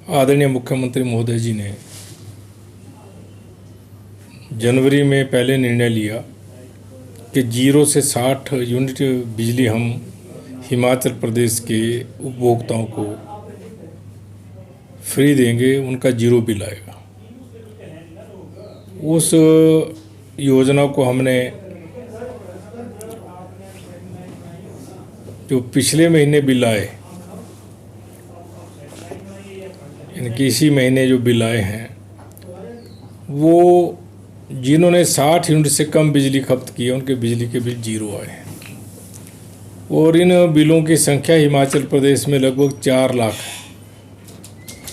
आदरणीय मुख्यमंत्री महोदय जी ने जनवरी में पहले निर्णय लिया कि 0 से 60 यूनिट बिजली हम हिमाचल प्रदेश के उपभोक्ताओं को फ्री देंगे, उनका 0 बिल आएगा। उस योजना को हमने जो पिछले महीने बिल आए, इनकी इसी महीने जो बिल आए हैं, वो जिन्होंने 60 यूनिट से कम बिजली खपत की है उनके बिजली के बिल 0 आए हैं। और इन बिलों की संख्या हिमाचल प्रदेश में लगभग 4 लाख है।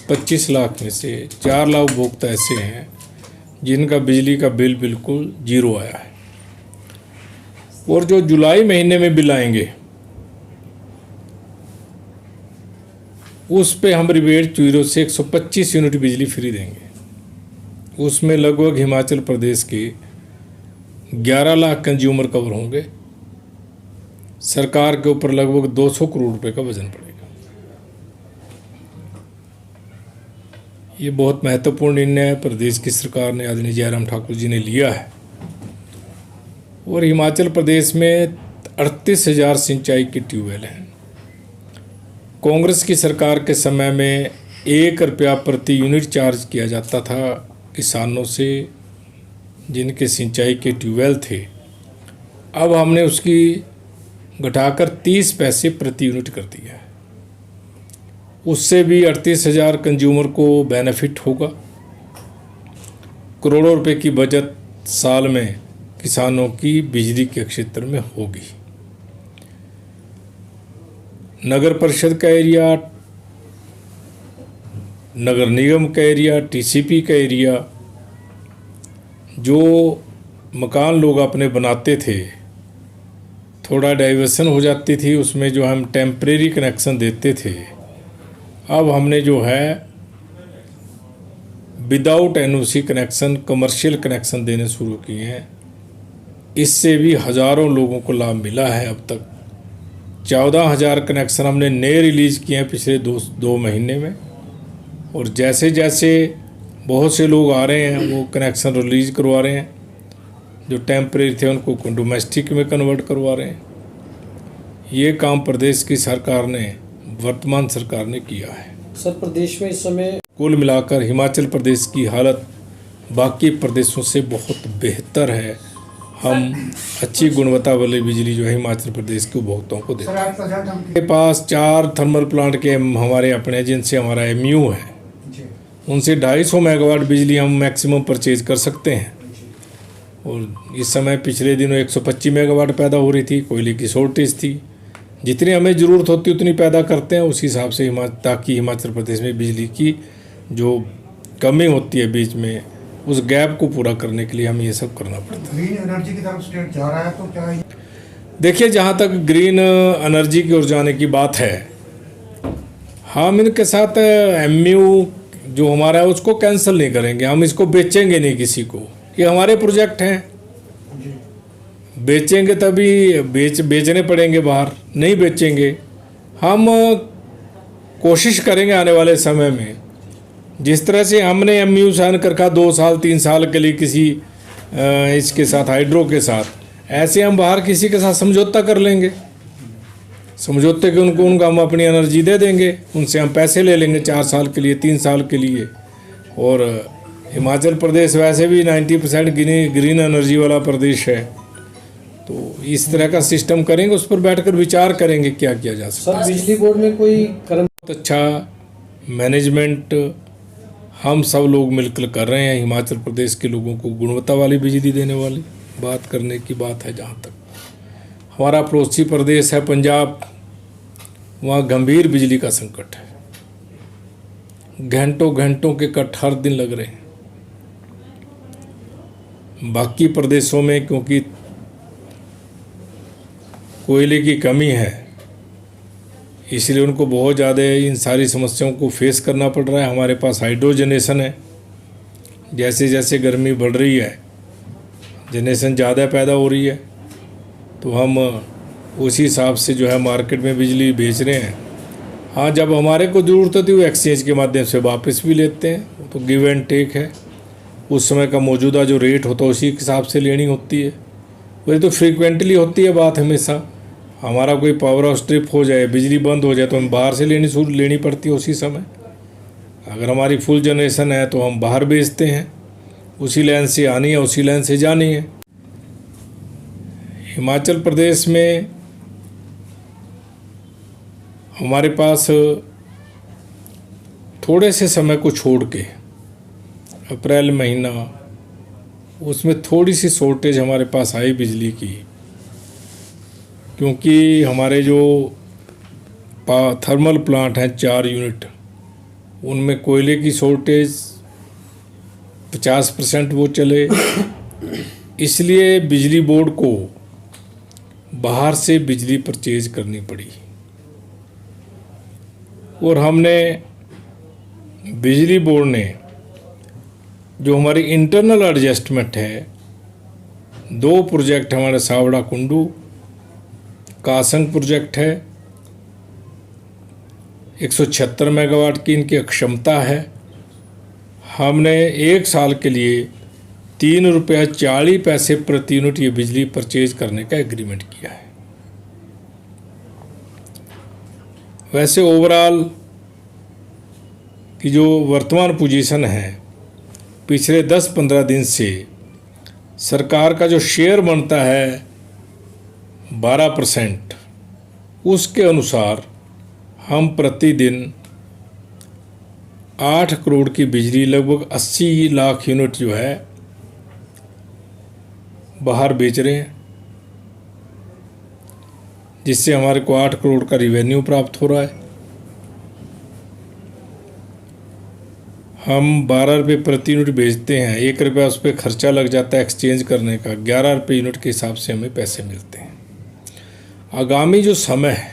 25 लाख में से 4 लाख उपभोक्ता ऐसे हैं जिनका बिजली का बिल बिल्कुल 0 आया है। और जो जुलाई महीने में बिल आएंगे उस पे हम रिबेट 0 से 125 यूनिट बिजली फ्री देंगे। उसमें लगभग हिमाचल प्रदेश के 11 लाख कंज्यूमर कवर होंगे। सरकार के ऊपर लगभग 200 करोड़ रुपए का वजन पड़ेगा। ये बहुत महत्वपूर्ण निर्णय है प्रदेश की सरकार ने, आदरणीय जयराम ठाकुर जी ने लिया है। और हिमाचल प्रदेश में 38,000 सिंचाई के ट्यूबवेल हैं। कांग्रेस की सरकार के समय में 1 रुपया प्रति यूनिट चार्ज किया जाता था किसानों से जिनके सिंचाई के ट्यूबवेल थे। अब हमने उसकी घटाकर 30 पैसे प्रति यूनिट कर दिया है। उससे भी 38,000 कंज्यूमर को बेनिफिट होगा। करोड़ों रुपए की बचत साल में किसानों की बिजली के क्षेत्र में होगी। नगर परिषद का एरिया, नगर निगम का एरिया, टीसीपी का एरिया, जो मकान लोग अपने बनाते थे, थोड़ा डाइवर्सन हो जाती थी उसमें, जो हम टेम्परेरी कनेक्शन देते थे, अब हमने जो है without NOC connection, commercial connection देने शुरू किए हैं। इससे भी हज़ारों लोगों को लाभ मिला है। अब तक 14,000 कनेक्शन हमने नए रिलीज़ किए हैं पिछले दो महीने में। और जैसे जैसे बहुत से लोग आ रहे हैं वो कनेक्शन रिलीज़ करवा रहे हैं, जो टेम्परेरी थे उनको डोमेस्टिक में कन्वर्ट करवा रहे हैं। ये काम प्रदेश की सरकार ने, वर्तमान सरकार ने किया है। सर, प्रदेश में इस समय कुल मिलाकर हिमाचल प्रदेश की हालत बाकी प्रदेशों से बहुत बेहतर है। हम अच्छी गुणवत्ता वाली बिजली जो है हिमाचल प्रदेश के उपभोक्ताओं को देते हैं। हमारे पास 4 थर्मल प्लांट के हमारे अपने, जिनसे हमारा एमयू है, उनसे 250 मेगावाट बिजली हम मैक्सिमम परचेज कर सकते हैं। और इस समय पिछले दिनों 125 मेगावाट पैदा हो रही थी। कोयले की शॉर्टेज थी, जितनी हमें ज़रूरत होती उतनी पैदा करते हैं उस हिसाब से, ताकि हिमाचल प्रदेश में बिजली की जो कमी होती है बीच में, उस गैप को पूरा करने के लिए हमें ये सब करना पड़ता है। ग्रीन एनर्जी की तरफ स्टेट जा रहा है, तो क्या देखिए, जहाँ तक ग्रीन एनर्जी की ओर जाने की बात है, हम इनके साथ एमयू जो हमारा है उसको कैंसिल नहीं करेंगे। हम इसको बेचेंगे नहीं किसी को। ये हमारे प्रोजेक्ट हैं, बेचेंगे तभी बेचने पड़ेंगे, बाहर नहीं बेचेंगे। हम कोशिश करेंगे आने वाले समय में, जिस तरह से हमने एमयू साइन कर रखा 2 साल 3 साल के लिए किसी इसके साथ, हाइड्रो के साथ, ऐसे हम बाहर किसी के साथ समझौता कर लेंगे। समझौते के उनका हम अपनी एनर्जी दे देंगे, उनसे हम पैसे ले लेंगे 4 साल के लिए, 3 साल के लिए। और हिमाचल प्रदेश वैसे भी 90% ग्रीन एनर्जी वाला प्रदेश है, तो इस तरह का सिस्टम करेंगे, उस पर बैठकर विचार करेंगे क्या किया जा सकता है। सर, बिजली बोर्ड में कोई बहुत अच्छा मैनेजमेंट हम सब लोग मिलकर कर रहे हैं। हिमाचल प्रदेश के लोगों को गुणवत्ता वाली बिजली देने वाली बात करने की बात है। जहाँ तक हमारा पड़ोसी प्रदेश है पंजाब, वहाँ गंभीर बिजली का संकट है। घंटों घंटों के कट हर दिन लग रहे हैं। बाकी प्रदेशों में क्योंकि कोयले की कमी है, इसलिए उनको बहुत ज़्यादा इन सारी समस्याओं को फेस करना पड़ रहा है। हमारे पास हाइड्रोजनेशन है। जैसे जैसे गर्मी बढ़ रही है, जनरेशन ज़्यादा पैदा हो रही है, तो हम उसी हिसाब से जो है मार्केट में बिजली बेच रहे हैं। हाँ, जब हमारे को ज़रूरत होती है वो एक्सचेंज के माध्यम से वापस भी लेते हैं, वो तो गिव एंड टेक है। उस समय का मौजूदा जो रेट होता है उसी के हिसाब से लेनी होती है। वही तो फ्रीक्वेंटली होती है बात हमेशा। हमारा कोई पावर हाउस ट्रिप हो जाए, बिजली बंद हो जाए तो हम बाहर से लेनी पड़ती है उसी समय। अगर हमारी फुल जनरेशन है तो हम बाहर बेचते हैं, उसी लाइन से आनी है उसी लाइन से जानी है। हिमाचल प्रदेश में हमारे पास थोड़े से समय को छोड़ के अप्रैल महीना, उसमें थोड़ी सी शॉर्टेज हमारे पास आई बिजली की, क्योंकि हमारे जो थर्मल प्लांट हैं 4 यूनिट, उनमें कोयले की शॉर्टेज 50% वो चले, इसलिए बिजली बोर्ड को बाहर से बिजली परचेज करनी पड़ी। और हमने बिजली बोर्ड ने जो हमारी इंटरनल एडजस्टमेंट है, 2 प्रोजेक्ट हमारे सावड़ा कुंडू कासंग प्रोजेक्ट है, 176 मेगावाट की इनकी क्षमता है। हमने 1 साल के लिए 3 रुपया 40 पैसे प्रति यूनिट ये बिजली परचेज करने का एग्रीमेंट किया है। वैसे ओवरऑल की जो वर्तमान पोजीशन है, पिछले 10-15 दिन से सरकार का जो शेयर बनता है 12%, उसके अनुसार हम प्रतिदिन 8 करोड़ की बिजली, लगभग 80 लाख यूनिट जो है बाहर बेच रहे हैं, जिससे हमारे को 8 करोड़ का रिवेन्यू प्राप्त हो रहा है। हम 12 रुपये प्रति यूनिट बेचते हैं, 1 रुपया उस पर खर्चा लग जाता है एक्सचेंज करने का, 11 रुपये यूनिट के हिसाब से हमें पैसे मिलते हैं। आगामी जो समय है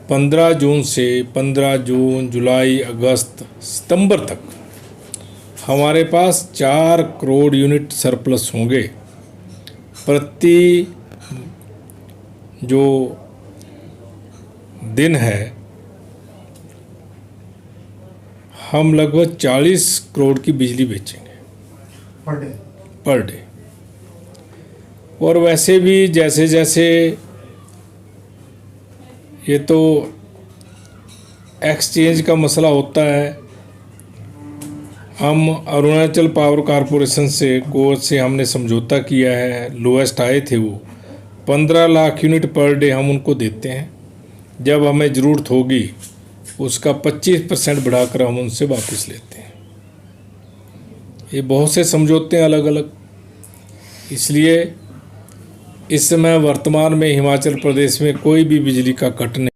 15 जून से 15 जून, जुलाई, अगस्त, सितंबर तक हमारे पास 4 करोड़ यूनिट सरप्लस होंगे। प्रति जो दिन है हम लगभग 40 करोड़ की बिजली बेचेंगे पर डे। और वैसे भी जैसे जैसे ये तो एक्सचेंज का मसला होता है, हम अरुणाचल पावर कॉरपोरेशन से हमने समझौता किया है। लोएस्ट आए थे वो 15 लाख यूनिट पर डे हम उनको देते हैं। जब हमें ज़रूरत होगी उसका 25% बढ़ाकर हम उनसे वापस लेते हैं। ये बहुत से समझौते हैं अलग अलग। इसलिए इस समय वर्तमान में हिमाचल प्रदेश में कोई भी बिजली का कट नहीं।